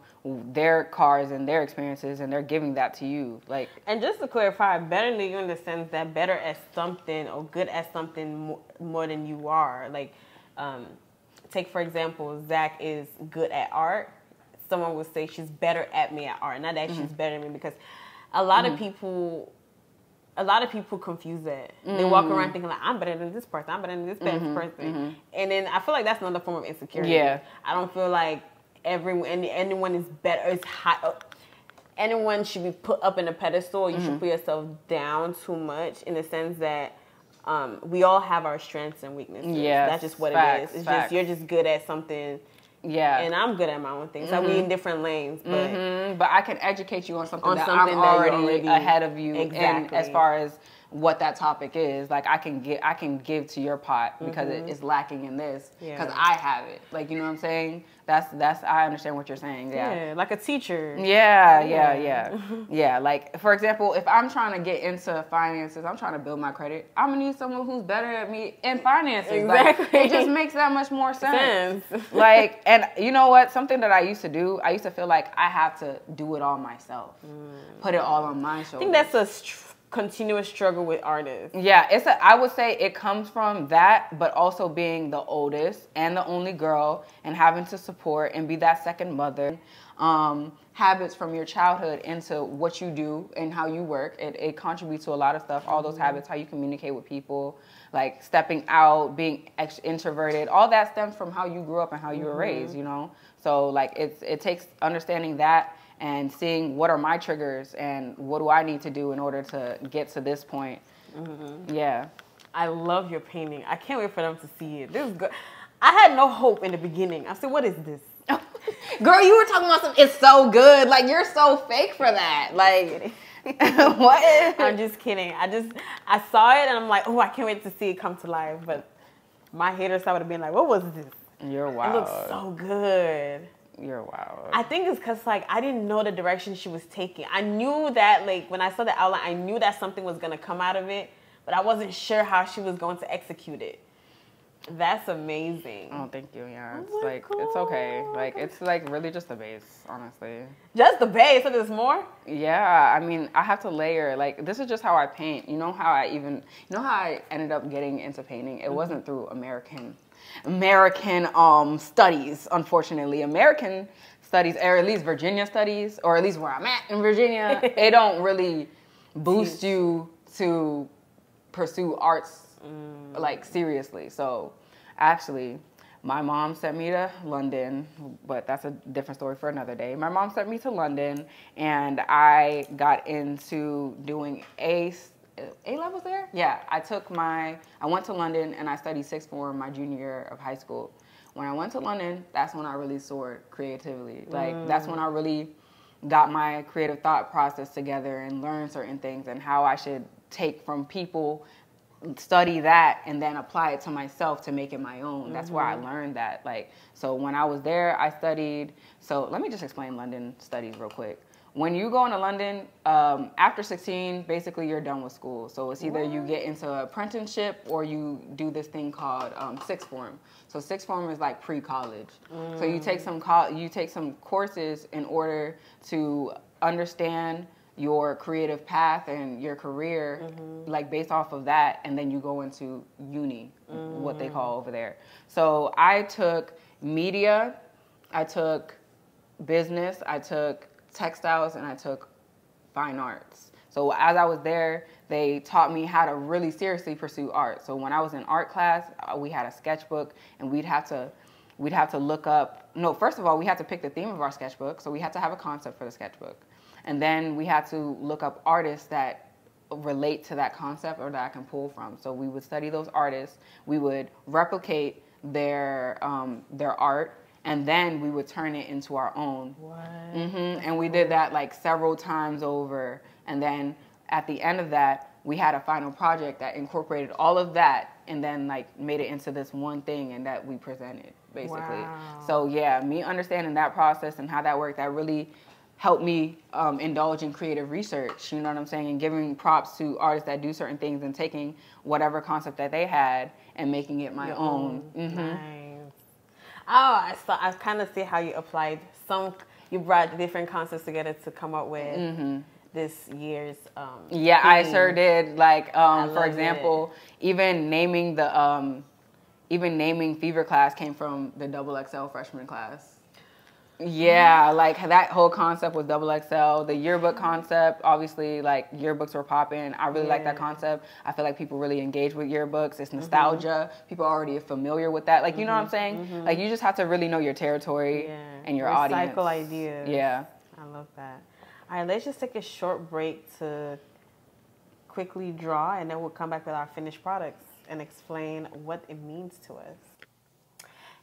their cars and their experiences, and they're giving that to you. Like, and just to clarify, better than you in the sense that better at something or good at something more than you are. Like, take for example, Zach is good at art. Someone would say she's better at me at art. Not that she's better than me, because a lot of people confuse that. They walk around thinking like, I'm better than this person. I'm better than this person. And then I feel like that's another form of insecurity. Yeah. I don't feel like anyone is better. It's hot. Anyone should be put up in a pedestal. You should put yourself down too much, in the sense that we all have our strengths and weaknesses. Yeah, that's just what it is. It's just you're just good at something. Yeah, and I'm good at my own things. So we in different lanes, but I can educate you on something that I'm already ahead of you. And as far as what that topic is, like, I can give to your pot because it is lacking in this, because I have it. Like, you know what I'm saying? That's I understand what you're saying. Yeah, like a teacher. Yeah. Like, for example, if I'm trying to get into finances, I'm trying to build my credit, I'm gonna need someone who's better at me in finances. Exactly. Like, it just makes that much more sense. Like, and you know what? Something that I used to do, I used to feel like I have to do it all myself, put it all on my shoulders. I think that's a continuous struggle with artists. Yeah, I would say it comes from that, but also being the oldest and the only girl, and having to support and be that second mother. Habits from your childhood into what you do and how you work. It contributes to a lot of stuff. All those habits, how you communicate with people, like stepping out, being introverted, all that stems from how you grew up and how you were raised, you know? So like it takes understanding that and seeing what are my triggers and what do I need to do in order to get to this point. Yeah. I love your painting. I can't wait for them to see it. This is good. I had no hope in the beginning. I said, what is this? Girl, you were talking about something. It's so good. Like, you're so fake for that. Like, what? I'm just kidding. I saw it and I'm like, oh, I can't wait to see it come to life. But my haters would have been like, what was this? You're wild. It looks so good. You're wild. I think it's because, like, I didn't know the direction she was taking. I knew that, like, when I saw the outline, I knew that something was going to come out of it, but I wasn't sure how she was going to execute it. That's amazing. Oh, thank you. Yeah, it's Oh my like, God. it's okay. Like, it's like really just the base, honestly. Just the base, so there's more? Yeah, I mean, I have to layer. Like, this is just how I paint. You know how I ended up getting into painting? It wasn't through American studies, unfortunately. American studies, or at least Virginia studies, or at least where I'm at in Virginia, it don't really boost you to pursue arts like seriously. So actually, my mom sent me to London, but that's a different story for another day. My mom sent me to London, and I got into doing A levels there. Yeah, I went to London and I studied sixth form my junior year of high school. When I went to London, that's when I really soared creatively. Like, that's when I really got my creative thought process together and learned certain things and how I should take from people, study that, and then apply it to myself to make it my own. That's where I learned that. Like, so when I was there, I studied. So let me just explain London studies real quick. When you go into London, after 16, basically you're done with school. So it's either you get into apprenticeship or you do this thing called sixth form. So sixth form is like pre-college. So you take some courses in order to understand your creative path and your career, like based off of that, and then you go into uni, what they call over there. So I took media, I took business, I took textiles, and I took fine arts. So as I was there, they taught me how to really seriously pursue art. So when I was in art class, we had a sketchbook, and we'd have to look up. No, first of all, we had to pick the theme of our sketchbook. So we had to have a concept for the sketchbook, and then we had to look up artists that relate to that concept or that I can pull from. So we would study those artists. We would replicate their art. And then we would turn it into our own. What? And we did that like several times over. And then at the end of that, we had a final project that incorporated all of that and then like made it into this one thing and that we presented, basically. Wow. So yeah, me understanding that process and how that worked, that really helped me indulge in creative research, you know what I'm saying? And giving props to artists that do certain things and taking whatever concept that they had and making it my own. Nice. Oh, I kind of see how you applied you brought different concepts together to come up with this year's Yeah, theme. I sure did. Like, for example, even naming Fever Class came from the XXL freshman class. Yeah, like that whole concept was XXL. The yearbook concept, obviously, like yearbooks were popping. I really like that concept. I feel like people really engage with yearbooks. It's nostalgia. People are already familiar with that. Like, you know what I'm saying? Like, you just have to really know your territory and your audience. Recycle ideas. Yeah. I love that. All right, let's just take a short break to quickly draw, and then we'll come back with our finished products and explain what it means to us.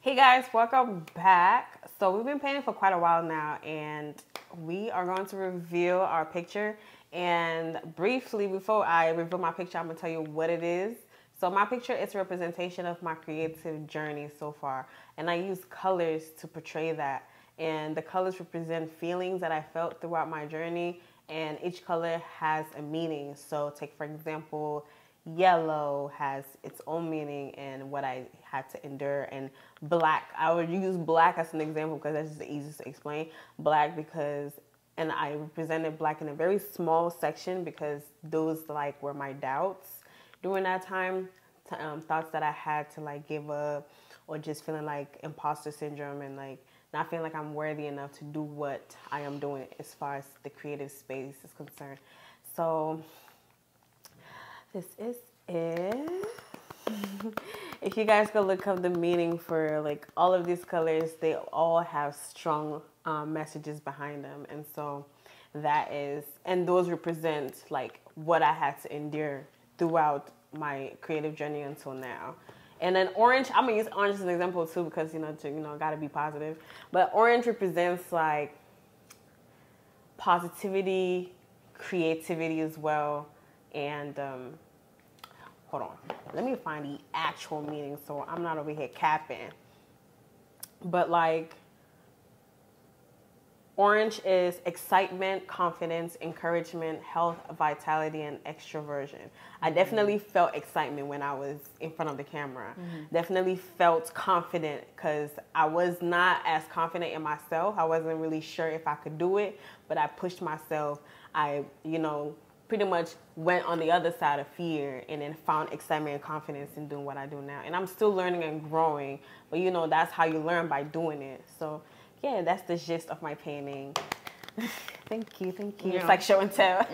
Hey guys, welcome back. So we've been painting for quite a while now, and we are going to reveal our picture. And briefly, before I reveal my picture, I'm going to tell you what it is. So my picture is a representation of my creative journey so far, and I use colors to portray that. And the colors represent feelings that I felt throughout my journey, and each color has a meaning. So take, for example, yellow has its own meaning and what I had to endure. And black, I would use black as an example because that's just the easiest to explain. Black and I represented black in a very small section because those like were my doubts during that time, thoughts that I had to like give up, or just feeling like imposter syndrome and like not feeling like I'm worthy enough to do what I am doing as far as the creative space is concerned. So this is it. If you guys go look up the meaning for like all of these colors, they all have strong messages behind them. And so and those represent like what I had to endure throughout my creative journey until now. And then orange, I'm gonna use orange as an example too because gotta be positive. But orange represents like positivity, creativity as well. And hold on, let me find the actual meaning so I'm not over here capping. But like Orange is excitement, confidence, encouragement, health, vitality, and extroversion. I definitely felt excitement when I was in front of the camera. Definitely felt confident because I was not as confident in myself. I wasn't really sure if I could do it, but I pushed myself. I, pretty much went on the other side of fear and then found excitement and confidence in doing what I do now. And I'm still learning and growing, but that's how you learn, by doing it. So yeah, that's the gist of my painting. Thank you. It's like show and tell.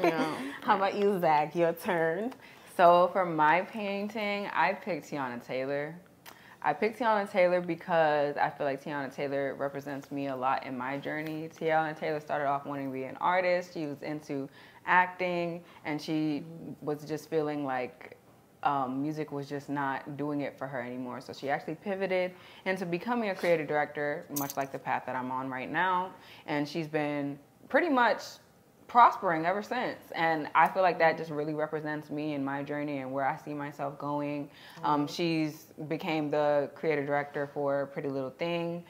How about you, Zach? Your turn. So for my painting, I picked Tiana Taylor. I picked Tiana Taylor because I feel like Tiana Taylor represents me a lot in my journey. Tiana Taylor started off wanting to be an artist. She was into acting, and she was just feeling like music was just not doing it for her anymore. So she actually pivoted into becoming a creative director, much like the path that I'm on right now. And she's been pretty much prospering ever since. And I feel like that just really represents me in my journey and where I see myself going. She's became the creative director for Pretty Little Thing,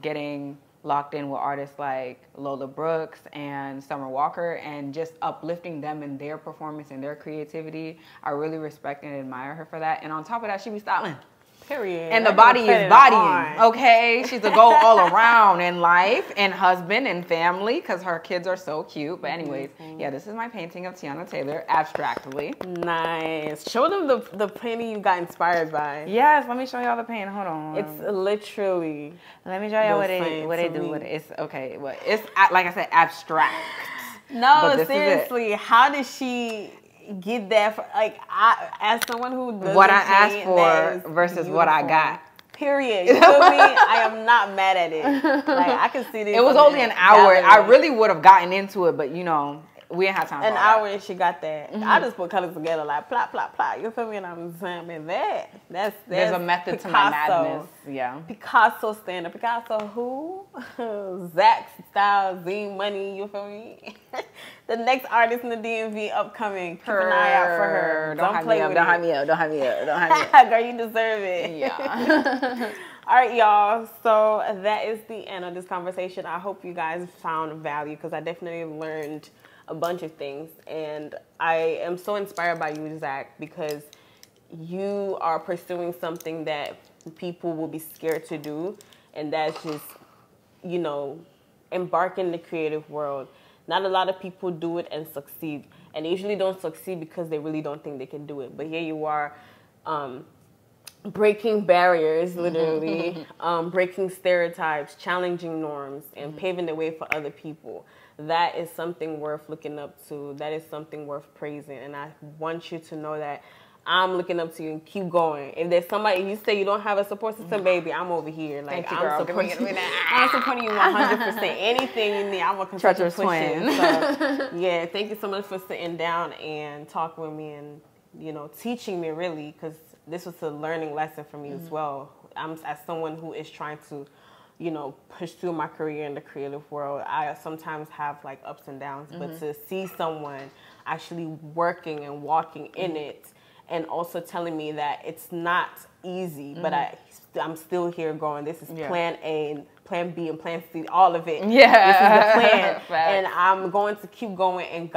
getting locked in with artists like Lola Brooks and Summer Walker, and just uplifting them in their performance and their creativity. I really respect and admire her for that. And on top of that, she be styling. Period. And the body is bodying, okay? She's a goal all around in life and husband and family, because her kids are so cute. But anyways, yeah, this is my painting of Tiana Taylor, abstractly. Nice. Show them the painting you got inspired by. Yes, let me show y'all the painting. Hold on. It's literally. Let me show y'all what they do with it. It's okay. Well, it's like I said, abstract. No, seriously. How did she get that? As someone who doesn't what I asked for versus beautiful. What I got. Period. You feel me? I am not mad at it. Like, I can see this. It was only an hour. I really would have gotten into it, but we didn't have time. An hour and she got that. I just put colors together like plop, plop, plop. You feel me? And I'm saying, man, that's there's a method Picasso. To my madness. Yeah. Picasso stand up. Picasso who? Zach style, Z Money. You feel me? The next artist in the DMV upcoming. Keep an eye out for her. Don't play with it. Don't hype me up. Girl, you deserve it. Yeah. All right, y'all. So that is the end of this conversation. I hope you guys found value, because I definitely learned a bunch of things. And I am so inspired by you, Zach, because you are pursuing something that people will be scared to do. And that's just, embark in the creative world. Not a lot of people do it and succeed. And they usually don't succeed because they really don't think they can do it. But here you are, breaking barriers, literally, breaking stereotypes, challenging norms, and paving the way for other people. That is something worth looking up to. That is something worth praising. And I want you to know that I'm looking up to you, and keep going. If there's somebody, you say you don't have a support system, baby, I'm over here. Like, I'm supporting you 100%. Anything you need, I'm going to continue to push it. So, yeah, thank you so much for sitting down and talking with me and, teaching me, really, because this was a learning lesson for me as well. I'm, as someone who is trying to, push through my career in the creative world, I sometimes have like ups and downs, but to see someone actually working and walking in it, and also telling me that it's not easy, but I'm still here going, this is plan A, plan B, and plan C, all of it. Yeah. This is the plan. And I'm going to keep going, and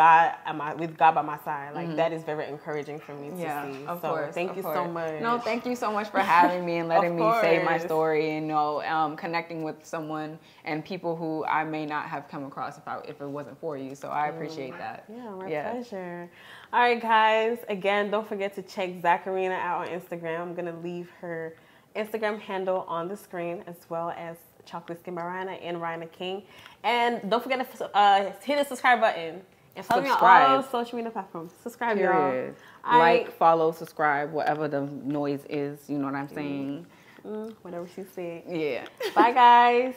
with God by my side. Like, that is very encouraging for me to see. Of so course, thank you so much. No, thank you so much for having me and letting me say my story, and connecting with someone and people who I may not have come across if it wasn't for you. So I appreciate that. Yeah, my pleasure. All right, guys. Again, don't forget to check Zacharina out on Instagram. I'm going to leave her Instagram handle on the screen, as well as Chocolate Skin by Rhina and Rhina King. And don't forget to hit the subscribe button. And follow me on all social media platforms. Subscribe, y'all. Like, follow, subscribe, whatever the noise is. You know what I'm saying? Whatever she said. Yeah. Bye, guys.